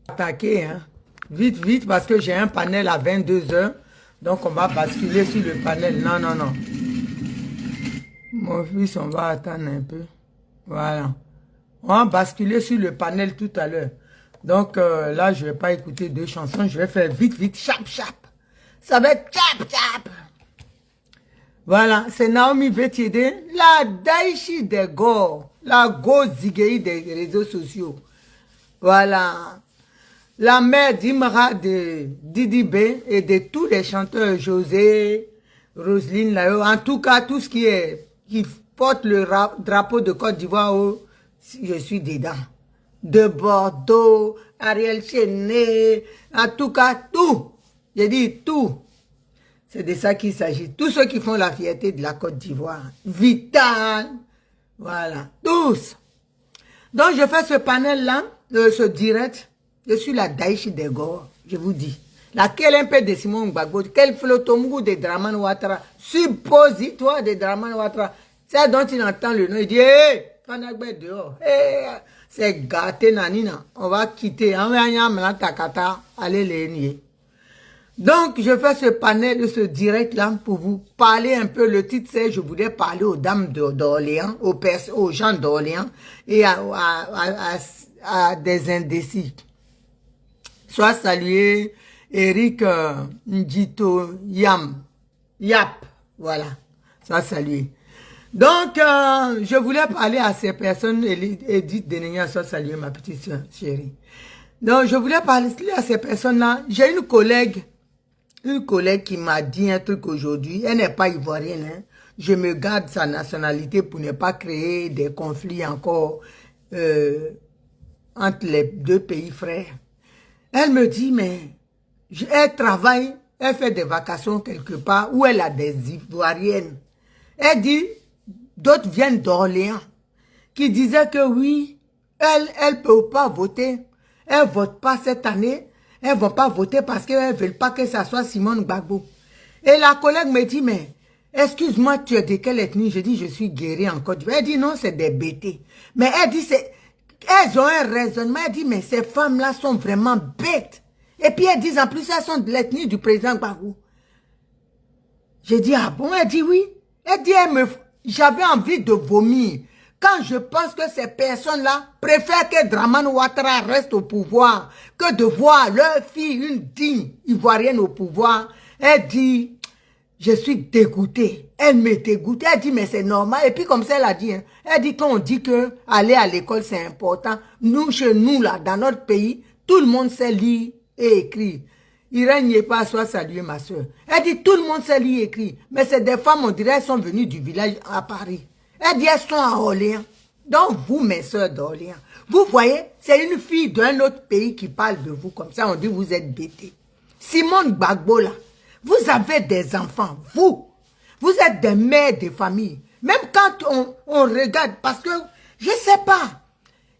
Attaquer, hein. Vite, vite, parce que j'ai un panel à 22h. Donc, on va basculer sur le panel. Non, non, non. Mon fils, on va attendre un peu. Voilà. On va basculer sur le panel tout à l'heure. Donc, là, je ne vais pas écouter deux chansons. Je vais faire vite, vite, chap, chap. Ça va être chap, chap. Voilà, c'est Naomi veut t'aider. La Daichi des Go. La Go Zigei des réseaux sociaux. Voilà. La mère d'Imra de Didi B et de tous les chanteurs, José, Roselyne, là, en tout cas, tout ce qui porte le drapeau de Côte d'Ivoire, je suis dedans. De Bordeaux, Ariel Chené, en tout cas, tout. J'ai dit tout. C'est de ça qu'il s'agit. Tous ceux qui font la fierté de la Côte d'Ivoire. Vital. Voilà. Tous. Donc, je fais ce panel-là, ce direct. Je suis la Daichi des Go, je vous dis. Laquelle un peu de Simon Gbagbo, quel flotomou de Dramane Ouattara, suppositoire de Dramane Ouattara. C'est dont il entend le nom, il dit, hé, Fanagbe dehors, hé, c'est gâté nanina, on va quitter, on va y aller takata, allez les nier. Donc, je fais ce panel de ce direct-là pour vous parler un peu. Le titre, c'est « Je voulais parler aux dames d'Orléans, aux gens d'Orléans et à des indécis. » Soit salué Eric Njito Yap, voilà, soit salué. Donc, je voulais parler à ces personnes, Edith Denenia, soit salué ma petite soeur chérie. Donc, je voulais parler à ces personnes-là. J'ai une collègue qui m'a dit un truc aujourd'hui. Elle n'est pas ivoirienne, hein. Je me garde sa nationalité pour ne pas créer des conflits encore entre les deux pays frères. Elle me dit, mais elle travaille, elle fait des vacations quelque part où elle a des Ivoiriennes. Elle dit, d'autres viennent d'Orléans, qui disaient que oui, elle ne peut pas voter. Elle ne vote pas cette année. Elles ne vont pas voter parce qu'elles ne veulent pas que ça soit Simone Gbagbo. Et la collègue me dit, mais excuse-moi, tu es de quelle ethnie? Je dis, je suis guérie en Côte d'Ivoire. Elle dit, non, c'est des bêtés. Mais elle dit, elles ont un raisonnement. Elle dit, mais ces femmes-là sont vraiment bêtes. Et puis elles disent, en plus, elles sont de l'ethnie du président Gbagbo. J'ai dit, ah bon? Elle dit, oui. Elle dit, j'avais envie de vomir. Quand je pense que ces personnes-là préfèrent que Dramane Ouattara reste au pouvoir, que de voir leur fille, une digne ivoirienne au pouvoir, elle dit, je suis dégoûtée. Elle me dégoûte. Elle dit, mais c'est normal. Et puis comme ça, elle a dit, hein, elle dit, quand on dit que aller à l'école, c'est important, nous, chez nous, là, dans notre pays, tout le monde sait lire et écrire. Irène n'y est pas, soit saluée, ma soeur. Elle dit, tout le monde sait lire et écrire. Mais c'est des femmes, on dirait, elles sont venues du village à Paris. Elle dit, elles sont à Orléans. Donc, vous, mes soeurs d'Orléans, vous voyez, c'est une fille d'un autre pays qui parle de vous. Comme ça, on dit, vous êtes bêtés. Simone Gbagbo, là, vous avez des enfants, vous êtes des mères de famille. Même quand on regarde, parce que, je sais pas.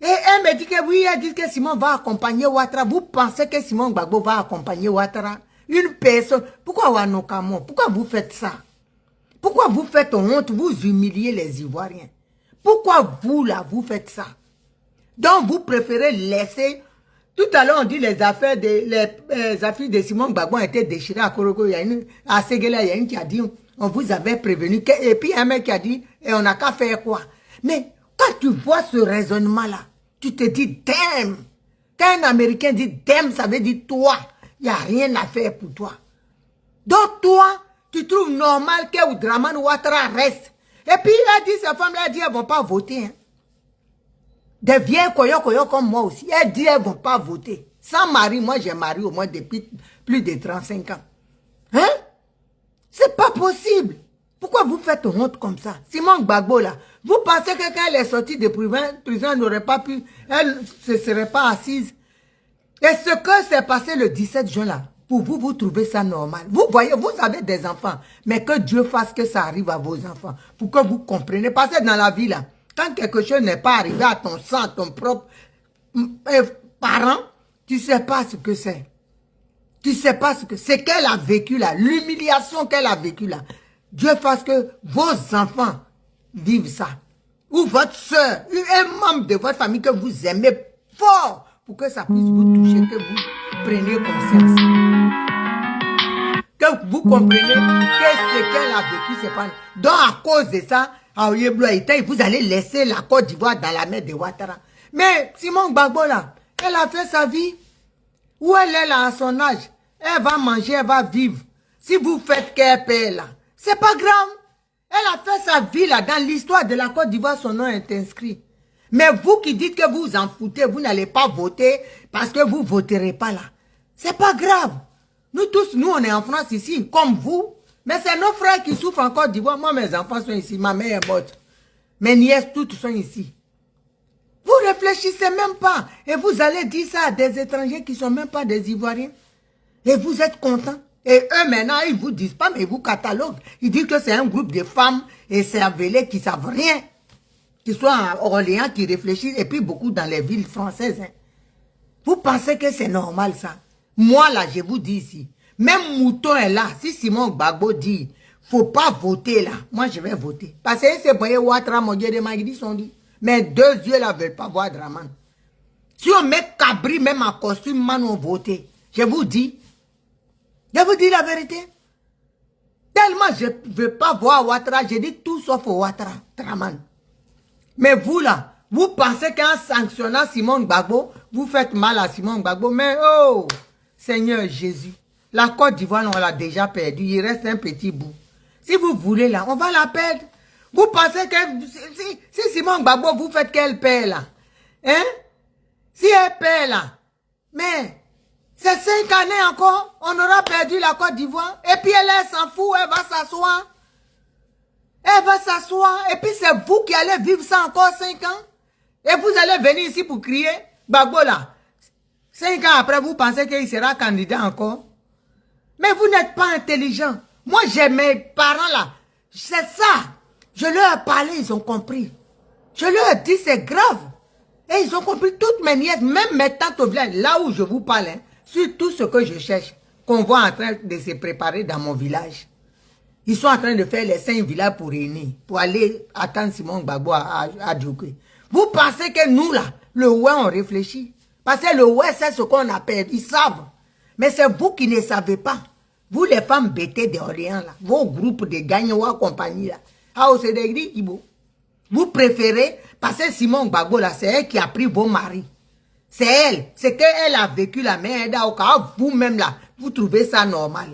Et elle me dit que oui, elle dit que Simone va accompagner Ouattara. Vous pensez que Simone Gbagbo va accompagner Ouattara? Une personne. Pourquoi Wanokamo? Pourquoi vous faites ça? Pourquoi vous faites honte, vous humiliez les Ivoiriens? Pourquoi vous, là, vous faites ça? Donc, vous préférez laisser... Tout à l'heure, on dit les affaires de Simone Gbagbo ont été déchirées à Koroko. À Séguéla, il y a une qui a dit, on vous avait prévenu. Et puis, un mec qui a dit, et on n'a qu'à faire quoi? Mais quand tu vois ce raisonnement-là, tu te dis, damn! Quand un Américain dit, damn, ça veut dire, toi, il n'y a rien à faire pour toi. Donc, toi... Tu trouves normal que Dramane Ouattara reste. Et puis, elle dit, ces femmes-là, elle dit, elles ne vont pas voter. Hein. Des vieilles koyo comme moi aussi. Elle dit, elles ne vont pas voter. Sans mari, moi, j'ai marié au moins depuis plus de 35 ans. Hein? C'est pas possible. Pourquoi vous faites honte comme ça? Simone Gbagbo, là, vous pensez que quand elle est sortie de prison, elle n'aurait pas pu, elle ne se serait pas assise. Et ce que s'est passé le 17 juin, là, pour vous, vous trouvez ça normal. Vous voyez, vous avez des enfants, mais que Dieu fasse que ça arrive à vos enfants, pour que vous compreniez. Parce que dans la vie, là, quand quelque chose n'est pas arrivé à ton sang, à ton propre parent, tu ne sais pas ce que c'est. Tu ne sais pas ce que c'est qu'elle a vécu là, l'humiliation qu'elle a vécue là. Dieu fasse que vos enfants vivent ça. Ou votre soeur, un membre de votre famille que vous aimez fort, pour que ça puisse vous toucher, que vous preniez conscience. Que vous compreniez que ce qu'elle a vécu, c'est pas... Donc à cause de ça, vous allez laisser la Côte d'Ivoire dans la main de Ouattara. Mais Simone Gbagbo là, elle a fait sa vie. Où elle est là à son âge, elle va manger, elle va vivre. Si vous faites qu'elle paie là, c'est pas grave. Elle a fait sa vie là, dans l'histoire de la Côte d'Ivoire, son nom est inscrit. Mais vous qui dites que vous en foutez, vous n'allez pas voter parce que vous ne voterez pas là. C'est pas grave. Nous tous, nous on est en France ici, comme vous. Mais c'est nos frères qui souffrent en Côte d'Ivoire. Moi, mes enfants sont ici, ma mère est morte. Mes nièces, toutes sont ici. Vous réfléchissez même pas. Et vous allez dire ça à des étrangers qui ne sont même pas des Ivoiriens. Et vous êtes contents. Et eux maintenant, ils ne vous disent pas, mais ils vous cataloguent. Ils disent que c'est un groupe de femmes et cervelées qui ne savent rien. Qui sont à Orléans, qui réfléchissent. Et puis beaucoup dans les villes françaises. Hein. Vous pensez que c'est normal ça? Moi là, je vous dis ici. Même Mouton est là. Si Simon Gbagbo dit, faut pas voter là. Moi, je vais voter. Parce que c'est pour Ouattara, mon Dieu de Magdi sont dit. Mais deux yeux là ne veulent pas voir Draman. Si on met Cabri même en costume, man, on vote. Je vous dis la vérité. Tellement je ne veux pas voir Ouattara, je dis tout sauf Ouattara, Draman. Mais vous là, vous pensez qu'en sanctionnant Simone Gbagbo, vous faites mal à Simone Gbagbo. Mais oh, Seigneur Jésus, la Côte d'Ivoire, on l'a déjà perdue. Il reste un petit bout. Si vous voulez là, on va la perdre. Vous pensez que si Simone Gbagbo, vous faites qu'elle paie là. Hein? Si elle paie là. Mais c'est 5 années encore, on aura perdu la Côte d'Ivoire. Et puis elle s'en fout, elle va s'asseoir. Elle va s'asseoir. Et puis c'est vous qui allez vivre ça encore 5 ans. Et vous allez venir ici pour crier. Gbagbo là. 5 ans après, vous pensez qu'il sera candidat encore. Mais vous n'êtes pas intelligent. Moi, j'ai mes parents là. C'est ça. Je leur ai parlé, ils ont compris. Je leur ai dit, c'est grave. Et ils ont compris, toutes mes nièces, même mes tantes au village, là où je vous parle, hein, sur tout ce que je cherche, qu'on voit en train de se préparer dans mon village. Ils sont en train de faire les 5 villages pour réunir, pour aller attendre Simone Gbagbo à Djouké. Vous pensez que nous, là, le ouais, on réfléchit. Parce que le ouais, c'est ce qu'on appelle, ils savent. Mais c'est vous qui ne savez pas. Vous, les femmes bêtées d'Orléans, là, vos groupes de gagnants compagnie, là, vous préférez, parce que Simone Gbagbo, là, c'est elle qui a pris vos maris. C'est elle. C'est qu'elle a vécu la merde. Vous-même, là, vous trouvez ça normal.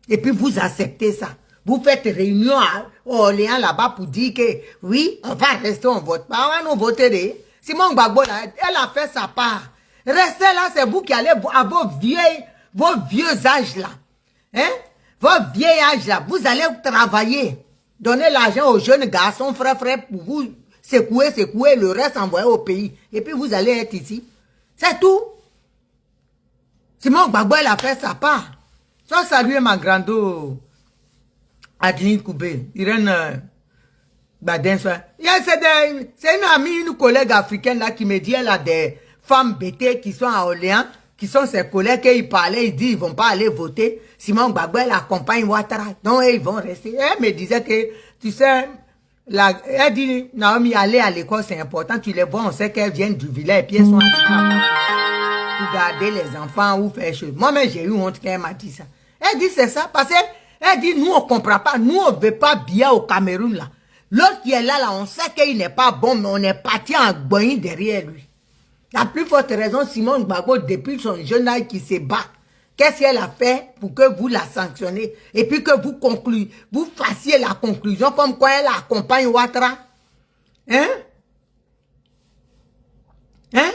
Et puis, vous acceptez ça. Vous faites réunion à Orléans, là-bas, pour dire que, oui, on va rester, on vote pas. On va nous voter. Simone Gbagbo, là, elle a fait sa part. Restez là, c'est vous qui allez à vos vieux âges, là. Hein? Vos vieux âges, là, vous allez travailler. Donnez l'argent aux jeunes garçons, frères, pour vous secouer, le reste envoyer au pays. Et puis vous allez être ici. C'est tout. Simone Gbagbo, elle a fait sa part. Je salue ma grande Adeline Koubé, Irène Baden. C'est une amie, une collègue africaine là qui me dit, elle a des femmes bêtées qui sont à Orléans, qui sont ses collègues, et ils parlaient, ils disent, ils vont pas aller voter. Simone Gbagbo, elle accompagne Ouattara. Donc, ils vont rester. Elle me disait que, tu sais, elle dit, Naomi, aller à l'école, c'est important. Tu les vois, on sait qu'elles viennent du village, et puis elles sont arrivées pour garder les enfants ou faire chose. Moi-même, j'ai eu honte quand elle m'a dit ça. Elle dit, c'est ça, parce qu'elle dit, nous, on comprend pas. Nous, on veut pas bien au Cameroun, là. L'autre qui est là, on sait qu'il n'est pas bon, mais on est parti en boigné derrière lui. La plus forte raison, Simone Gbagbo, depuis son jeune âge qui se bat, qu'est-ce qu'elle a fait pour que vous la sanctionnez et puis que vous fassiez la conclusion comme quoi elle accompagne Ouattara? Hein? Hein?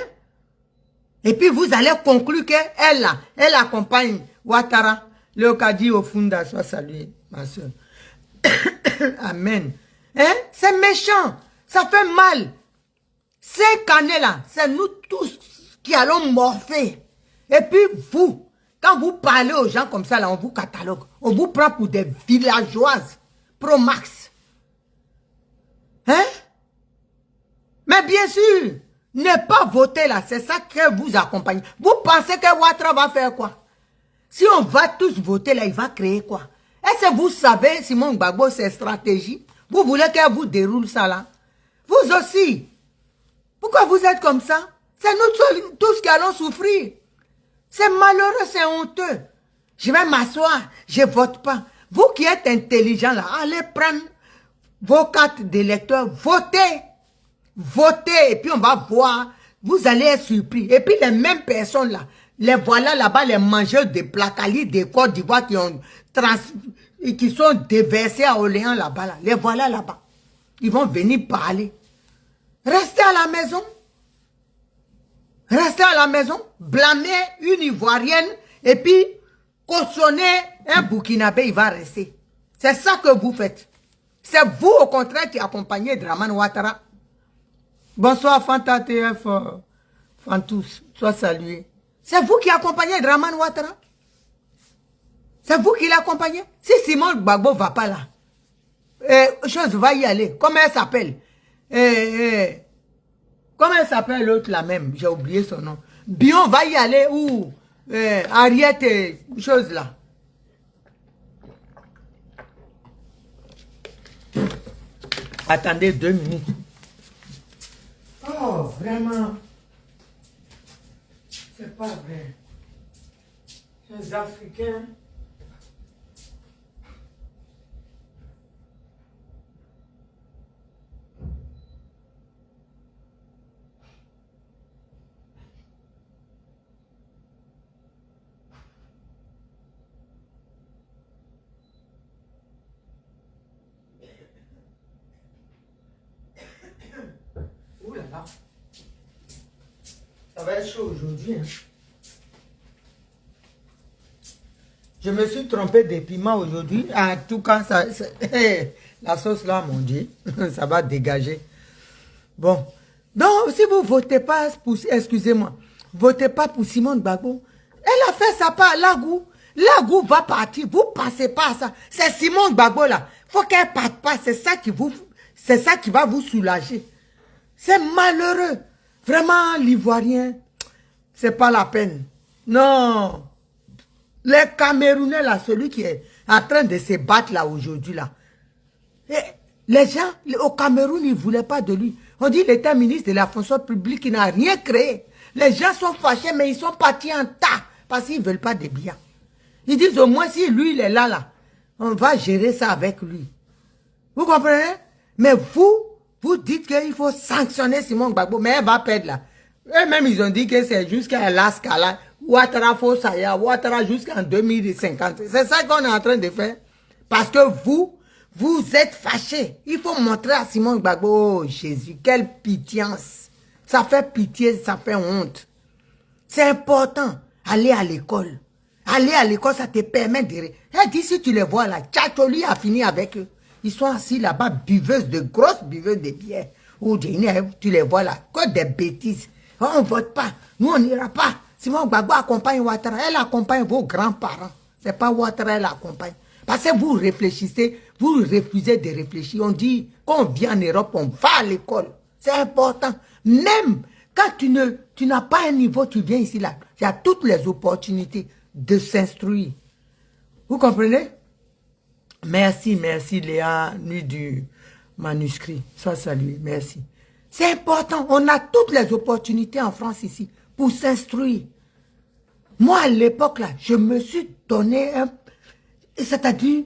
Et puis vous allez conclure qu'elle, elle accompagne Ouattara. Le Kadi au Funda, soit salué, ma soeur. Amen. Hein? C'est méchant. Ça fait mal. Ces années-là, c'est nous tous qui allons morfer. Et puis vous, quand vous parlez aux gens comme ça, là, on vous catalogue. On vous prend pour des villageoises. Pro max. Hein? Mais bien sûr, ne pas voter là, c'est ça que vous accompagnez. Vous pensez que Ouattara va faire quoi? Si on va tous voter là, il va créer quoi? Est-ce que vous savez, Simon Gbagbo, ses stratégies? Vous voulez qu'elle vous déroule ça là? Vous aussi. Pourquoi vous êtes comme ça? C'est nous tous qui allons souffrir. C'est malheureux, c'est honteux. Je vais m'asseoir, je ne vote pas. Vous qui êtes intelligents là, allez prendre vos cartes d'électeurs, votez. Votez, et puis on va voir. Vous allez être surpris. Et puis les mêmes personnes là, les voilà là-bas, les mangeurs de Placali, de Côte d'Ivoire qui sont déversés à Orléans là-bas. Là. Les voilà là-bas. Ils vont venir parler. Restez à la maison. Restez à la maison. Blâmer une Ivoirienne et puis cautionner un Burkinabé, il va rester. C'est ça que vous faites. C'est vous au contraire qui accompagnez Dramane Ouattara. Bonsoir Fanta TF, Fantous, sois salué. C'est vous qui accompagnez Dramane Ouattara. C'est vous qui l'accompagnez. Si Simon Gbagbo ne va pas là, chose va y aller. Comment elle s'appelle? Comment elle s'appelle l'autre là même? J'ai oublié son nom. Bion va y aller ou Ariette, chose là. Attendez 2 minutes. Oh, vraiment. C'est pas vrai. Les Africains. Ouh là là. Ça va être chaud aujourd'hui. Hein. Je me suis trompé des piments aujourd'hui. En tout cas, la sauce là, mon Dieu, ça va dégager. Bon. Donc, si vous ne votez pas pour... Excusez-moi. Votez pas pour Simone Gbagbo. Elle a fait sa part. Lagou. Lagou va partir. Vous ne passez pas à ça. C'est Simone Gbagbo là. Il faut qu'elle ne parte pas. C'est ça qui va vous soulager. C'est malheureux. Vraiment, l'Ivoirien, c'est pas la peine. Non. Les Camerounais, là, celui qui est en train de se battre là aujourd'hui, là. Et les gens, au Cameroun, ils ne voulaient pas de lui. On dit qu'il était ministre de la fonction publique, il n'a rien créé. Les gens sont fâchés, mais ils sont partis en tas parce qu'ils ne veulent pas de biens. Ils disent au moins si lui, il est là, là, on va gérer ça avec lui. Vous comprenez? Mais vous dites qu'il faut sanctionner Simone Gbagbo, mais elle va perdre là. Eux-mêmes, ils ont dit que c'est jusqu'à Alaska là. Ouattara Fossaya, Ouattara jusqu'en 2050. C'est ça qu'on est en train de faire. Parce que vous êtes fâchés. Il faut montrer à Simone Gbagbo, oh Jésus, quelle pitiance. Ça fait pitié, ça fait honte. C'est important. Aller à l'école. Aller à l'école, ça te permet de... Elle dit, si tu les vois là, Tchatoli a fini avec eux. Ils sont assis là-bas, buveuses de grosses buveuses de bière. Ou tu les vois là, que des bêtises. On ne vote pas. Nous, on n'ira pas. Simone Gbagbo accompagne Ouattara. Elle accompagne vos grands-parents. Ce n'est pas Ouattara, elle accompagne. Parce que vous réfléchissez, vous refusez de réfléchir. On dit, quand on vient en Europe, on va à l'école. C'est important. Même quand tu n'as pas un niveau, tu viens ici, là. Il y a toutes les opportunités de s'instruire. Vous comprenez? Merci, merci Léa, nuit du manuscrit. Sois salué, merci. C'est important. On a toutes les opportunités en France ici pour s'instruire. Moi, à l'époque, là, je me suis donné c'est-à-dire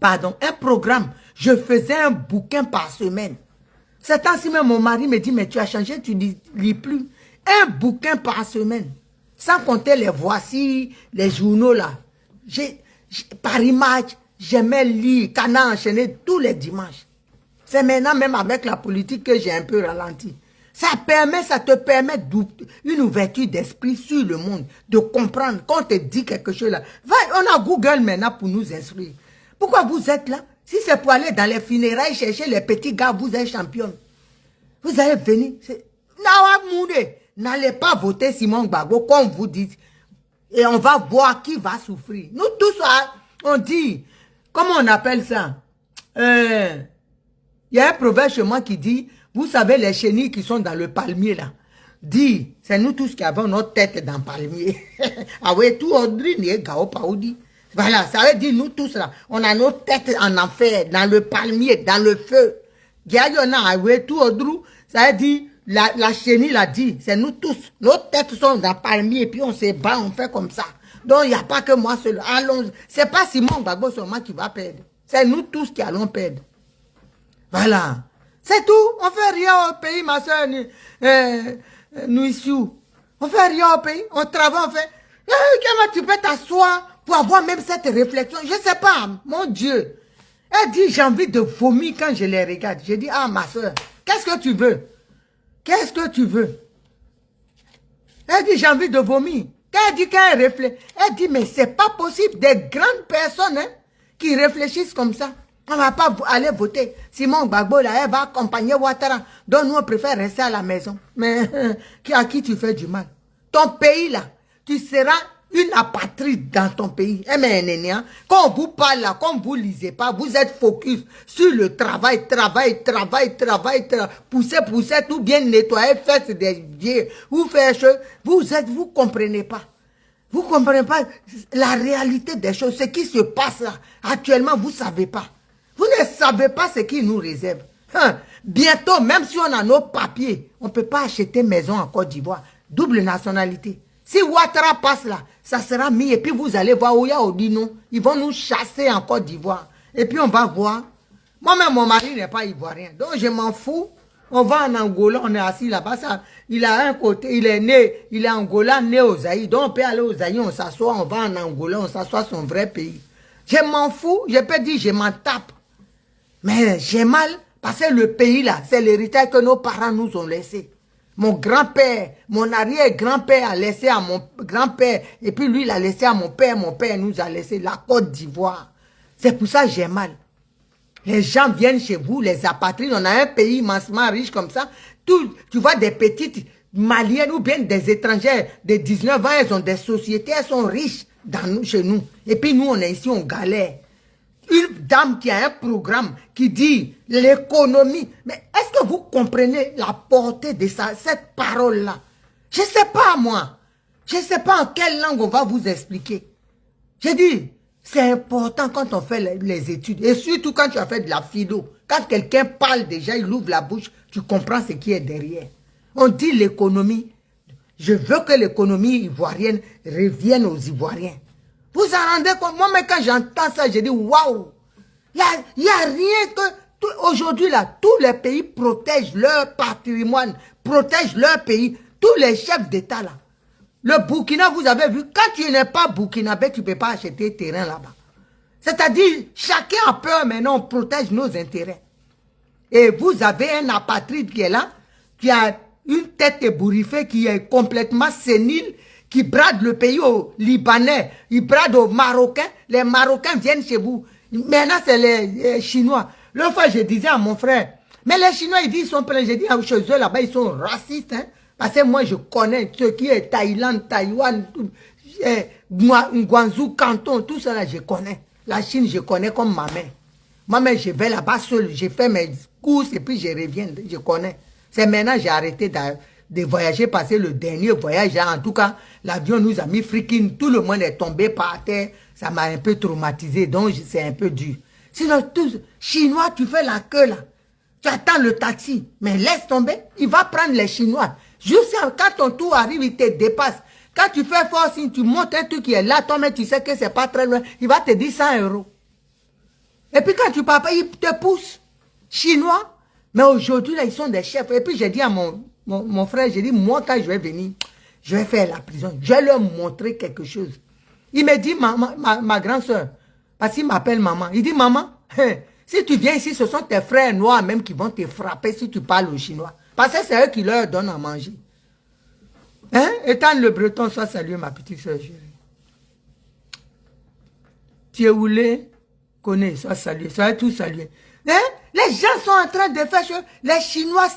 un programme. Je faisais un bouquin par semaine. C'est ainsi même mon mari me dit, mais tu as changé, tu ne lis plus. Un bouquin par semaine. Sans compter les voici, les journaux là. Par image, j'aimais lire, Canard enchaîné tous les dimanches. C'est maintenant même avec la politique que j'ai un peu ralenti. Ça te permet une ouverture d'esprit sur le monde, de comprendre. Quand on te dit quelque chose là, on a Google maintenant pour nous instruire. Pourquoi vous êtes là? Si c'est pour aller dans les funérailles chercher les petits gars, vous êtes championne. Vous allez venir. N'allez pas voter Simon Gbagbo comme vous dites. Et on va voir qui va souffrir. Nous tous, on dit, comment on appelle ça? Il y a un proverbe chez moi qui dit, vous savez les chenilles qui sont dans le palmier là. Dit, c'est nous tous qui avons notre tête dans le palmier. Ah oui, tout Audrey n'est gao paoudi. Voilà, ça veut dire nous tous là, on a notre tête en enfer, dans le palmier, dans le feu. Tout Audrey, ça veut dire, la chenille l'a dit, c'est nous tous. Nos têtes sont dans le palmier, et puis on se bat, on fait comme ça. Donc il n'y a pas que moi seul. Allons, c'est pas Simon Gbagbo seulement qui va perdre. C'est nous tous qui allons perdre. Voilà. C'est tout. On fait rien au pays, ma soeur. Nous ici. On fait rien au pays. On travaille, on fait. Comment tu peux t'asseoir pour avoir même cette réflexion? Je ne sais pas. Mon Dieu. Elle dit, j'ai envie de vomir quand je les regarde. Je dis, ah, ma soeur, qu'est-ce que tu veux? Qu'est-ce que tu veux? Elle dit, j'ai envie de vomir. Quand elle dit qu'elle réfléchit, elle dit, mais c'est pas possible. Des grandes personnes qui réfléchissent comme ça. On ne va pas aller voter. Simon Gbagbo, là, elle va accompagner Ouattara. Donc, nous, on préfère rester à la maison. Mais à qui tu fais du mal? Ton pays, là, tu seras une apatride dans ton pays. Eh, mais, quand on vous parle, là, quand vous ne lisez pas, vous êtes focus sur le travail, pousser, tout bien nettoyer, faire des vieux, vous faire choses. Vous comprenez pas. Vous ne comprenez pas la réalité des choses, ce qui se passe là. Actuellement, vous ne savez pas. Vous ne savez pas ce qui nous réserve. Bientôt, même si on a nos papiers, on ne peut pas acheter maison en Côte d'Ivoire. Double nationalité. Si Ouattara passe là, ça sera mis. Et puis vous allez voir Ouya Odino. Ils vont nous chasser en Côte d'Ivoire. Et puis on va voir. Moi-même, mon mari n'est pas ivoirien. Donc je m'en fous. On va en Angola, on est assis là-bas. Il a un côté, il est né, il est Angola, né au Zaïre. Donc on peut aller au Zaïre, on s'assoit, on va en Angola, on s'assoit son vrai pays. Je m'en fous, je peux dire, je m'en tape. Mais j'ai mal, parce que le pays là, c'est l'héritage que nos parents nous ont laissé. Mon grand-père, mon arrière-grand-père a laissé à mon grand-père, et puis lui, il a laissé à mon père nous a laissé la Côte d'Ivoire. C'est pour ça que j'ai mal. Les gens viennent chez vous, les apatrides, on a un pays immensement riche comme ça. Tu vois des petites maliennes ou bien des étrangères de 19 ans, elles ont des sociétés, elles sont riches chez nous. Et puis nous, on est ici, on galère. Une dame qui a un programme qui dit l'économie. Mais est-ce que vous comprenez la portée de cette parole-là? Je ne sais pas, moi. Je ne sais pas en quelle langue on va vous expliquer. J'ai dit, c'est important quand on fait les études. Et surtout quand tu as fait de la philo. Quand quelqu'un parle déjà, il ouvre la bouche, tu comprends ce qui est derrière. On dit l'économie. Je veux que l'économie ivoirienne revienne aux Ivoiriens. Vous en rendez compte? Moi, mais quand j'entends ça, je dis, waouh! Il n'y a rien que... Aujourd'hui, là, tous les pays protègent leur patrimoine, protègent leur pays. Tous les chefs d'État, là. Le Burkina, vous avez vu, quand tu n'es pas burkinabé, tu ne peux pas acheter terrain là-bas. C'est-à-dire, chacun a peur, maintenant, on protège nos intérêts. Et vous avez un apatride qui est là, qui a une tête ébouriffée, qui est complètement sénile, qui brade le pays aux Libanais, il brade aux Marocains. Les Marocains viennent chez vous. Maintenant, c'est les Chinois. L'autre fois, je disais à mon frère, mais les Chinois, ils disent, ils sont pleins. J'ai dit, chez eux, là-bas, ils sont racistes. Hein? Parce que moi, je connais ce qui est Thaïlande, Taïwan, Guangzhou, Canton, tout ça, là, je connais. La Chine, je connais comme ma mère. Moi-même, je vais là-bas seul. Je fais mes courses et puis je reviens. Je connais. C'est maintenant j'ai arrêté de voyager, parce que le dernier voyage, en tout cas, l'avion nous a mis freaking, tout le monde est tombé par terre, ça m'a un peu traumatisé, donc c'est un peu dur. Sinon, tous, Chinois, tu fais la queue là, tu attends le taxi, mais laisse tomber, il va prendre les Chinois. Juste quand ton tour arrive, il te dépasse. Quand tu fais force, tu montes un truc qui est là, toi-même tu sais que c'est pas très loin, il va te dire 100 €. Et puis quand tu parles pas, il te pousse. Chinois, mais aujourd'hui, là, ils sont des chefs. Et puis j'ai dit à mon frère, j'ai dit, moi, quand je vais venir, je vais faire la prison. Je vais leur montrer quelque chose. Il me dit, ma grande soeur, parce qu'il m'appelle maman. Il dit, maman, si tu viens ici, ce sont tes frères noirs même qui vont te frapper si tu parles au chinois. Parce que c'est eux qui leur donnent à manger. Hein? Étant le breton, soit salué, ma petite soeur chérie. Tu es oulé, connais, sois salué, soyez tous salués. Hein? Les gens sont en train de faire chose. Les Chinois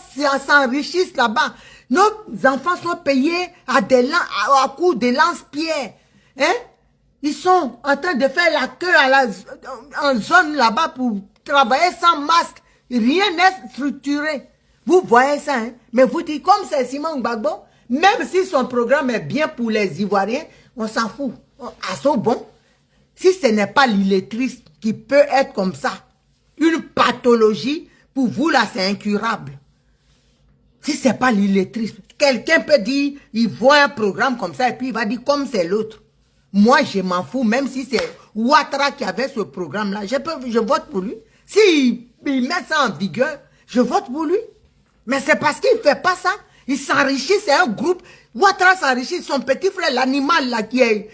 s'enrichissent là-bas. Nos enfants sont payés à coup de lance-pierre. Hein? Ils sont en train de faire la queue en zone là-bas pour travailler sans masque. Rien n'est structuré. Vous voyez ça, hein? Mais vous dites, comme c'est Simon Gbagbo, même si son programme est bien pour les Ivoiriens, on s'en fout. À ce bon, si ce n'est pas l'illettrisme qui peut être comme ça, une pathologie, pour vous là, c'est incurable. Si ce n'est pas l'illettrisme, quelqu'un peut dire, il voit un programme comme ça et puis il va dire comme c'est l'autre. Moi, je m'en fous, même si c'est Ouattara qui avait ce programme-là, je vote pour lui. S'il met ça en vigueur, je vote pour lui. Mais c'est parce qu'il ne fait pas ça. Il s'enrichit, c'est un groupe. Ouattara s'enrichit, son petit frère, l'animal là qui est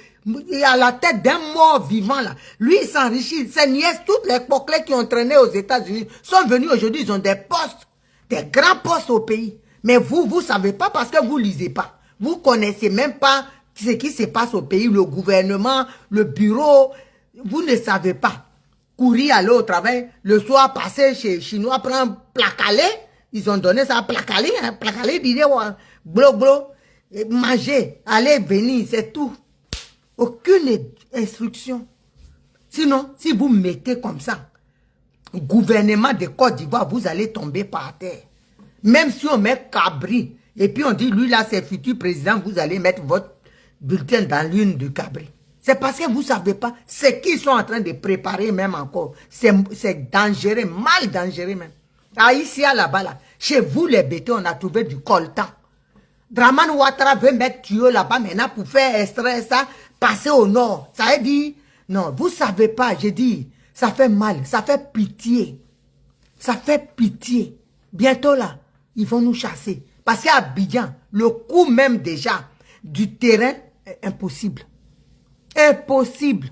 à la tête d'un mort vivant là. Lui, il s'enrichit. Ses nièces, toutes les poclets qui ont traîné aux États-Unis sont venus aujourd'hui, ils ont des postes, des grands postes au pays. Mais vous ne savez pas parce que vous ne lisez pas. Vous ne connaissez même pas ce qui se passe au pays, le gouvernement, le bureau. Vous ne savez pas. Courir, aller au travail, le soir, passer chez les Chinois, prendre placalé. Ils ont donné ça à placalé. Hein, placalé, disait, glo, glo. Manger, aller, venir, c'est tout. Aucune instruction. Sinon, si vous mettez comme ça, gouvernement de Côte d'Ivoire, vous allez tomber par terre. Même si on met Cabri, et puis on dit, lui là, c'est futur président, vous allez mettre votre bulletin dans l'une du Cabri. C'est parce que vous ne savez pas ce qu'ils sont en train de préparer même encore. C'est dangereux, mal dangereux même. Ah, ici, là-bas, là, chez vous les bétons, on a trouvé du coltan. Draman Ouattara veut mettre tuyau là-bas maintenant pour faire extraire ça, passer au nord. Ça veut dire, non, vous ne savez pas, j'ai dit, ça fait mal, ça fait pitié. Ça fait pitié. Bientôt là, ils vont nous chasser. Parce qu'à Abidjan, le coût même déjà du terrain est impossible. Impossible.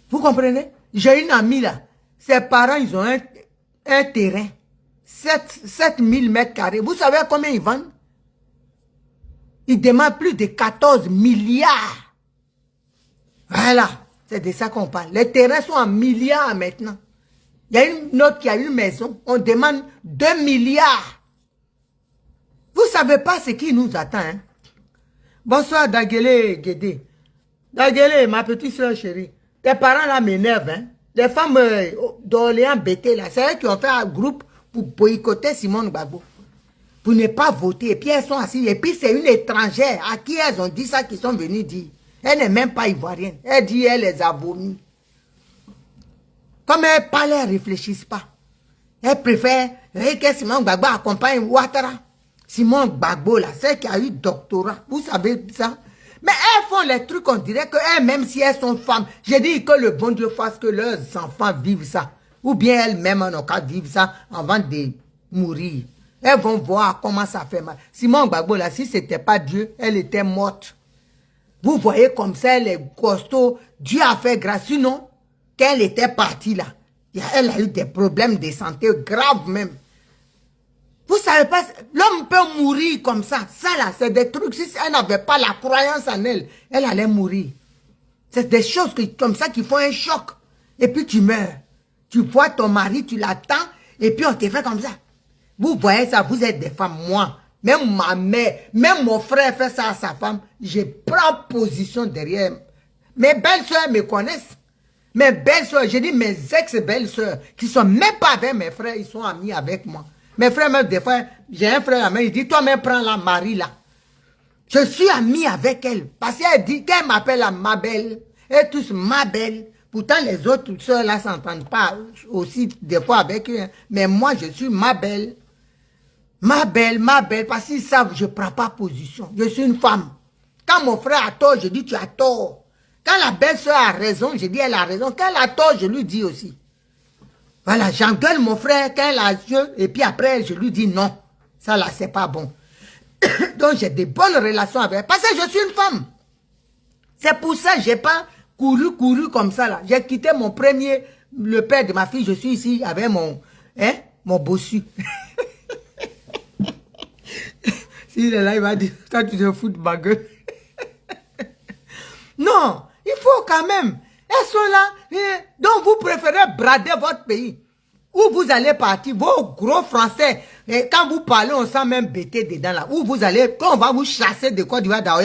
Vous comprenez? J'ai une amie là, ses parents, ils ont un terrain, 7000 mètres carrés. Vous savez combien ils vendent? Ils demandent plus de 14 milliards. Voilà, c'est de ça qu'on parle. Les terrains sont en milliards maintenant. Il y a une autre qui a une maison, on demande 2 milliards. Vous ne savez pas ce qui nous attend. Hein? Bonsoir Daguele Guédé. Daguele, ma petite soeur chérie. Tes parents là m'énervent. Hein? Les femmes d'Orléans bêtées là, c'est eux qui ont fait un groupe pour boycotter Simone Gbagbo. Pour ne pas voter. Et puis elles sont assises. Et puis c'est une étrangère à qui elles ont dit ça qu'ils sont venus dire. Elle n'est même pas ivoirienne. Elle dit elle les a vomis. Comme elles parlent, elles ne réfléchissent pas. Elles préfèrent que Simone Gbagbo accompagne Ouattara. Simone Gbagbo là, celle qui a eu doctorat. Vous savez ça? Mais elles font les trucs, on dirait qu'elles, même si elles sont femmes, j'ai dit que le bon Dieu fasse que leurs enfants vivent ça. Ou bien elles-mêmes n'ont qu'à vivre ça avant de mourir. Elles vont voir comment ça fait mal. Simone Gbagbo là, si ce n'était pas Dieu, elle était morte. Vous voyez comme ça, elle est costaud. Dieu a fait grâce. Sinon, quand elle était partie là, elle a eu des problèmes de santé graves même. Vous savez pas, l'homme peut mourir comme ça. Ça là, c'est des trucs. Si elle n'avait pas la croyance en elle, elle allait mourir. C'est des choses comme ça qui font un choc. Et puis tu meurs. Tu vois ton mari, tu l'attends, et puis on te fait comme ça. Vous voyez ça, vous êtes des femmes. Moi, même ma mère, même mon frère fait ça à sa femme. Je prends position derrière. Mes belles-sœurs me connaissent. Mes belles-sœurs, je dis mes ex-belles-sœurs, qui sont même pas avec mes frères, ils sont amis avec moi. Mes frères, même des fois, j'ai un frère à moi, il dit, toi-même prends la Marie là. Je suis ami avec elle. Parce qu'elle dit qu'elle m'appelle ma belle. Et tous ma belle. Pourtant, les autres sœurs là s'entendent pas aussi des fois avec eux. Mais moi, je suis ma belle. Ma belle, parce qu'ils savent, je ne prends pas position. Je suis une femme. Quand mon frère a tort, je dis tu as tort. Quand la belle-sœur a raison, je dis elle a raison. Quand elle a tort, je lui dis aussi. Voilà, j'engueule mon frère quand elle a Dieu, et puis après, je lui dis non. Ça là, c'est pas bon. Donc, j'ai des bonnes relations avec elle. Parce que je suis une femme. C'est pour ça que je n'ai pas couru comme ça là. J'ai quitté mon premier, le père de ma fille. Je suis ici avec mon bossu. S'il est là, il va dire, toi tu te fous de ma gueule. Non, il faut quand même. Elles sont là. Donc vous préférez brader votre pays. Où vous allez partir, vos gros Français, et quand vous parlez, on sent même bêter dedans là. Où vous allez, quand on va vous chasser de Côte d'Ivoire, d'autres,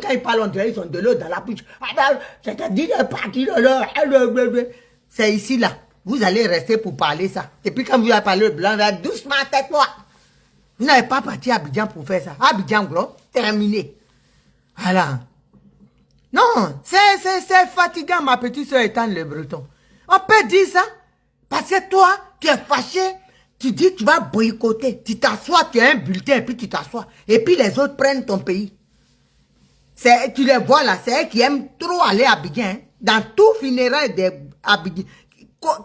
quand ils parlent, on dirait ils ont de l'eau dans la bouche. C'est-à-dire de partir de là. C'est ici là. Vous allez rester pour parler ça. Et puis quand vous allez parler le blanc, là, doucement, tête noire. Vous n'avez pas parti à Abidjan pour faire ça. Abidjan, gros, terminé. Voilà. Non, c'est fatigant, ma petite soeur étant le breton. On peut dire ça, parce que toi, tu es fâché, tu dis que tu vas boycotter, tu t'assois, tu as un bulletin, et puis tu t'assois, et puis les autres prennent ton pays. Tu les vois là, c'est eux qui aiment trop aller à Abidjan. Hein. Dans tout funérail des Abidjan,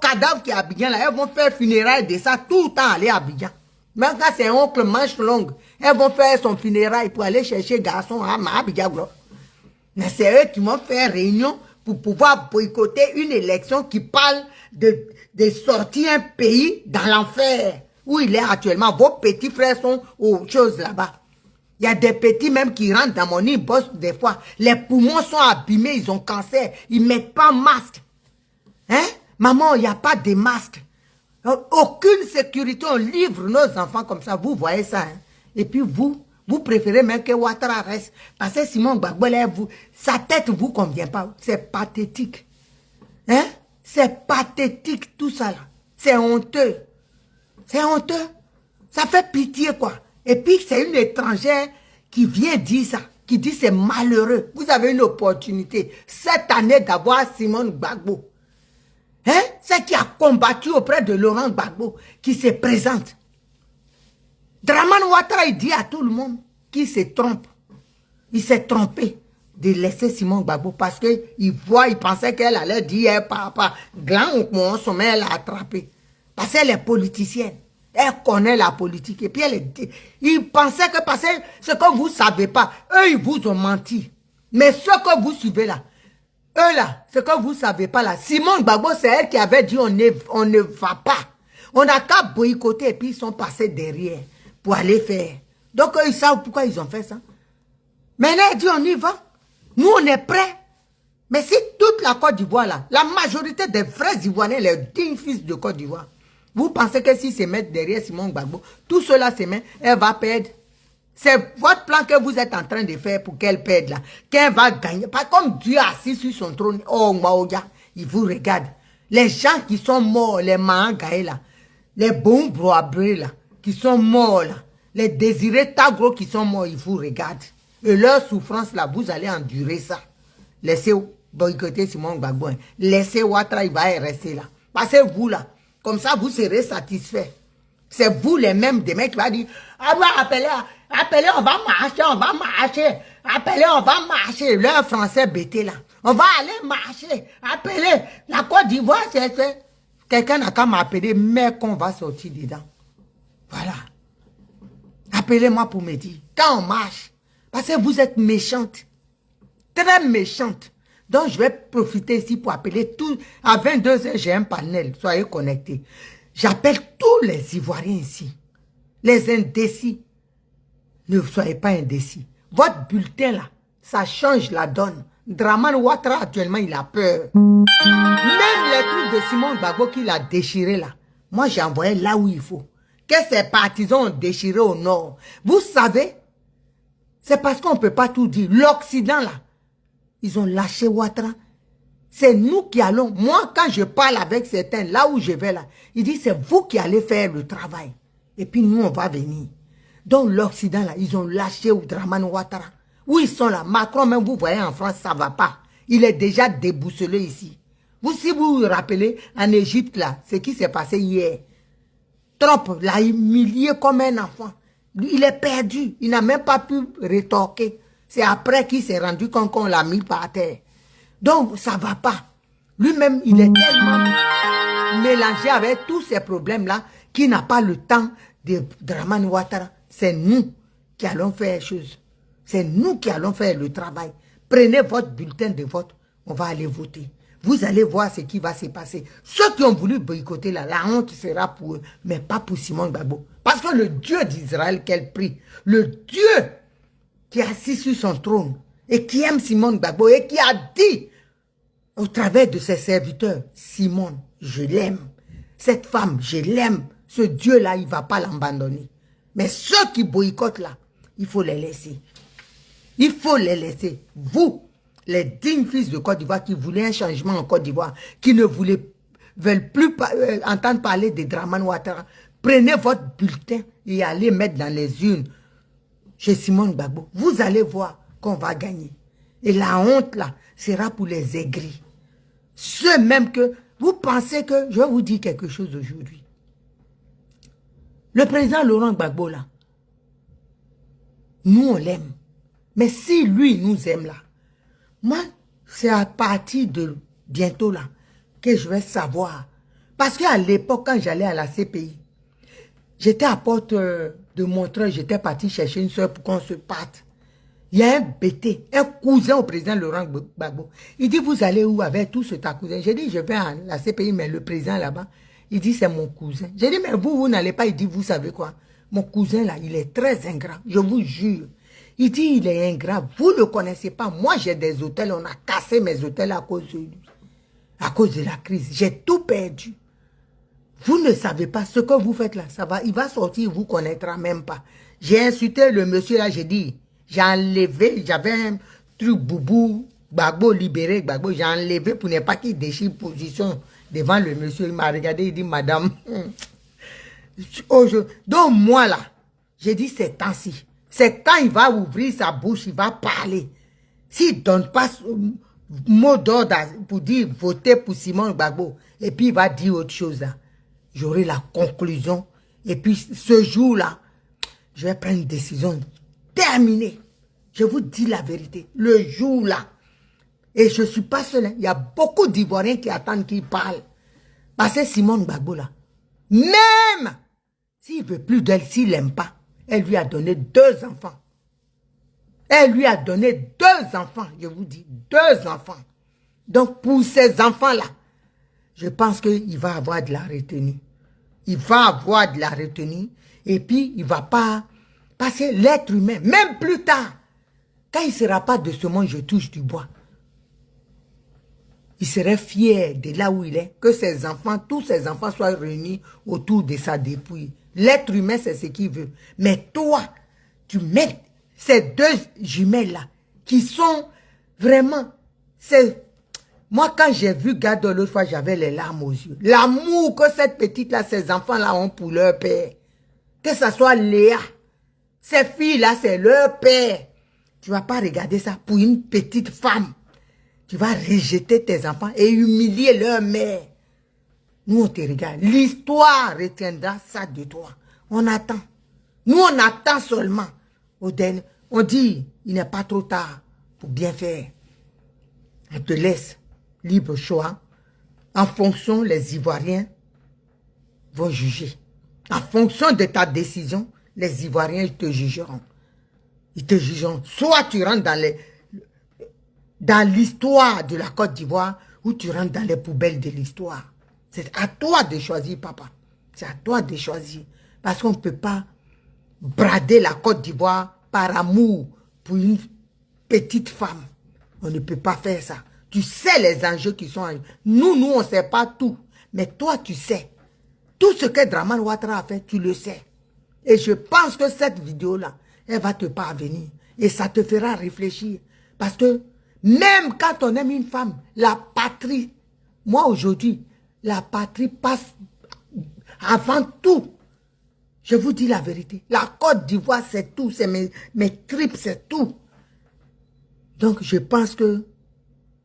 cadavre qui est à Abidjan, là, elles vont faire funérail de ça tout le temps aller à Abidjan. Même quand c'est un oncle manche longue, elles vont faire son funérail pour aller chercher garçon à Abidjan. Mais c'est eux qui vont faire réunion pour pouvoir boycotter une élection qui parle de sortir un pays dans l'enfer où il est actuellement. Vos petits frères sont aux choses là-bas. Il y a des petits même qui rentrent dans mon île, bossent des fois. Les poumons sont abîmés, ils ont cancer. Ils ne mettent pas masque. Hein? Maman, il n'y a pas de masque. Aucune sécurité. On livre nos enfants comme ça. Vous voyez ça. Hein? Et puis vous préférez même que Ouattara reste. Parce que Simon Gbagbo, sa tête ne vous convient pas. C'est pathétique. Hein? C'est pathétique tout ça là. C'est honteux. C'est honteux. Ça fait pitié quoi. Et puis c'est une étrangère qui vient dire ça. Qui dit c'est malheureux. Vous avez une opportunité cette année d'avoir Simon Gbagbo. Hein? C'est qui a combattu auprès de Laurent Gbagbo. Qui se présente. Dramane Ouattara, il dit à tout le monde qu'il se trompe. Il s'est trompé de laisser Simon Gbagbo parce qu'il pensait qu'elle allait dire par grand ou mon sommet, elle l'a attrapé. Parce qu'elle est politicienne. Elle connaît la politique. Et puis il pensait que parce que ce que vous ne savez pas, eux, ils vous ont menti. Mais ce que vous suivez là, eux là, ce que vous ne savez pas là, Simon Gbagbo, c'est elle qui avait dit on ne va pas. On n'a qu'à boycotter et puis ils sont passés derrière. Pour aller faire. Donc, ils savent pourquoi ils ont fait ça. Maintenant, ils disent, on y va. Nous, on est prêts. Mais si toute la Côte d'Ivoire, là, la majorité des vrais Ivoiriens, les dignes fils de Côte d'Ivoire, vous pensez que s'ils se mettent derrière Simon Gbagbo, tout cela se met, elle va perdre. C'est votre plan que vous êtes en train de faire pour qu'elle perde, là. Qu'elle va gagner. Pas comme Dieu assis sur son trône. Oh, Maoya, il vous regarde. Les gens qui sont morts, les Mahangaï, là, les bons broabrés, là, qui sont morts là, les désirés Tagro qui sont morts, ils vous regardent. Et leur souffrance là, vous allez endurer ça. Laissez boycotter Simon Gbagbo. Laissez Ouattara, il va rester là. Parce que vous là, comme ça vous serez satisfaits. C'est vous les mêmes des mecs qui vont dire, ah bah appelez, on va marcher. Appelez, on va marcher. Leur français bêté là. On va aller marcher. Appelez. La Côte d'Ivoire, c'est quelqu'un n'a qu'à m'appeler, mais qu'on va sortir dedans. Voilà. Appelez-moi pour me dire. Quand on marche. Parce que vous êtes méchante. Très méchante. Donc, je vais profiter ici pour appeler tous. À 22h, j'ai un panel. Soyez connectés. J'appelle tous les Ivoiriens ici. Les indécis. Ne soyez pas indécis. Votre bulletin là, ça change la donne. Dramane Ouattara, actuellement, il a peur. Même les trucs de Simon Gbagbo qu'il a déchiré là. Moi, j'ai envoyé là où il faut. Que ses partisans ont déchiré au nord. Vous savez, c'est parce qu'on ne peut pas tout dire. L'Occident, là, ils ont lâché Ouattara. C'est nous qui allons. Moi, quand je parle avec certains, là où je vais, là, ils disent, c'est vous qui allez faire le travail. Et puis, nous, on va venir. Donc, l'Occident, là, ils ont lâché Dramane Ouattara. Où ils sont là? Macron, même, vous voyez, en France, ça ne va pas. Il est déjà déboussolé ici. Vous, si vous vous rappelez, en Égypte, là, ce qui s'est passé hier, Trump l'a humilié comme un enfant. Il est perdu. Il n'a même pas pu rétorquer. C'est après qu'il s'est rendu compte qu'on l'a mis par terre. Donc, ça ne va pas. Lui-même, il est tellement mélangé avec tous ces problèmes-là qu'il n'a pas le temps de Dramane Ouattara. C'est nous qui allons faire les choses. C'est nous qui allons faire le travail. Prenez votre bulletin de vote. On va aller voter. Vous allez voir ce qui va se passer. Ceux qui ont voulu boycotter là, la honte sera pour eux, mais pas pour Simon Gbagbo. Parce que le Dieu d'Israël qu'elle prie, le Dieu qui est assis sur son trône, et qui aime Simone Gbagbo et qui a dit au travers de ses serviteurs, Simone, je l'aime. Cette femme, je l'aime. Ce Dieu-là, il ne va pas l'abandonner. Mais ceux qui boycottent là, il faut les laisser. Il faut les laisser. Vous, les dignes fils de Côte d'Ivoire qui voulaient un changement en Côte d'Ivoire, qui ne veulent plus entendre parler de Dramane Ouattara, prenez votre bulletin et allez mettre dans les urnes chez Simone Gbagbo. Vous allez voir qu'on va gagner. Et la honte là sera pour les aigris. Ceux même que vous pensez que, je vais vous dire quelque chose aujourd'hui. Le président Laurent Gbagbo là, nous on l'aime. Mais si lui nous aime là, moi c'est à partir de bientôt là que je vais savoir. Parce qu'à l'époque quand j'allais à la CPI, j'étais à porte de Montreuil, j'étais parti chercher une soeur pour qu'on se parte. Il y a un BT, un cousin au président Laurent Gbagbo. Il dit, vous allez où avec tout ce ta cousin? J'ai dit, je vais à la CPI, mais le président là-bas, il dit, c'est mon cousin. J'ai dit, mais vous n'allez pas. Il dit, vous savez quoi? Mon cousin là, il est très ingrat, je vous jure. Il dit, il est ingrat, vous ne le connaissez pas. Moi, j'ai des hôtels, on a cassé mes hôtels à cause de lui. À cause de la crise. J'ai tout perdu. Vous ne savez pas ce que vous faites là. Ça va, il va sortir, il ne vous connaîtra même pas. J'ai insulté le monsieur là, j'ai dit, j'ai enlevé, j'avais un truc boubou, Gbagbo libéré, Gbagbo, j'ai enlevé pour ne pas qu'il déchire position devant le monsieur. Il m'a regardé, il dit, madame, donc moi là, j'ai dit c'est temps-ci. C'est quand il va ouvrir sa bouche, il va parler. S'il ne donne pas mot d'ordre pour dire votez pour Simone Gbagbo, et puis il va dire autre chose là, j'aurai la conclusion. Et puis ce jour-là, je vais prendre une décision terminée. Je vous dis la vérité. Le jour-là, et je ne suis pas seul, hein, il y a beaucoup d'Ivoiriens qui attendent qu'il parle. Parce que Simone Gbagbo là, même s'il ne veut plus d'elle, s'il n'aime pas, elle lui a donné 2 enfants. Elle lui a donné 2 enfants, je vous dis, 2 enfants. Donc pour ces enfants-là, je pense qu'il va avoir de la retenue. Il va avoir de la retenue et puis il ne va pas... Parce que l'être humain, même plus tard, quand il ne sera pas de ce monde, je touche du bois. Il serait fier de là où il est, que ses enfants, tous ses enfants soient réunis autour de sa dépouille. L'être humain, c'est ce qu'il veut. Mais toi, tu mets ces 2 jumelles-là, qui sont vraiment... Moi, quand j'ai vu Gado l'autre fois, j'avais les larmes aux yeux. L'amour que cette petite-là, ces enfants-là ont pour leur père. Que ce soit Léa, ces filles-là, c'est leur père. Tu ne vas pas regarder ça pour une petite femme. Tu vas rejeter tes enfants et humilier leur mère. Nous, on te regarde. L'histoire retiendra ça de toi. On attend. Nous, on attend seulement. Au dernier, on dit, il n'est pas trop tard pour bien faire. On te laisse libre choix. En fonction, les Ivoiriens vont juger. En fonction de ta décision, les Ivoiriens te jugeront. Ils te jugeront. Soit tu rentres dans l'histoire de la Côte d'Ivoire ou tu rentres dans les poubelles de l'histoire. C'est à toi de choisir, papa. C'est à toi de choisir. Parce qu'on ne peut pas brader la Côte d'Ivoire par amour pour une petite femme. On ne peut pas faire ça. Tu sais les enjeux qui sont en jeu. Nous, on ne sait pas tout. Mais toi, tu sais. Tout ce que Dramane Ouattara a fait, tu le sais. Et je pense que cette vidéo-là, elle va te parvenir. Et ça te fera réfléchir. Parce que même quand on aime une femme, la patrie, moi aujourd'hui, la patrie passe avant tout. Je vous dis la vérité. La Côte d'Ivoire, c'est tout. C'est mes tripes, c'est tout. Donc, je pense que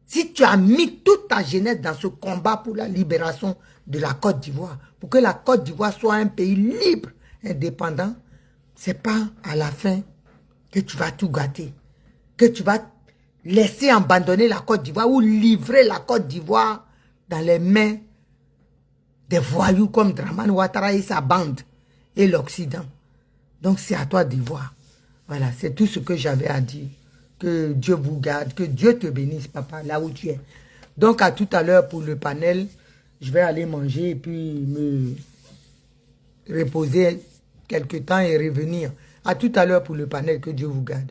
si tu as mis toute ta jeunesse dans ce combat pour la libération de la Côte d'Ivoire, pour que la Côte d'Ivoire soit un pays libre, indépendant, c'est pas à la fin que tu vas tout gâter, que tu vas laisser abandonner la Côte d'Ivoire ou livrer la Côte d'Ivoire dans les mains des voyous comme Dramane Ouattara et sa bande et l'Occident. Donc c'est à toi d'y voir. Voilà, c'est tout ce que j'avais à dire. Que Dieu vous garde, que Dieu te bénisse, papa, là où tu es. Donc à tout à l'heure pour le panel, je vais aller manger et puis me reposer quelque temps et revenir. À tout à l'heure pour le panel, que Dieu vous garde.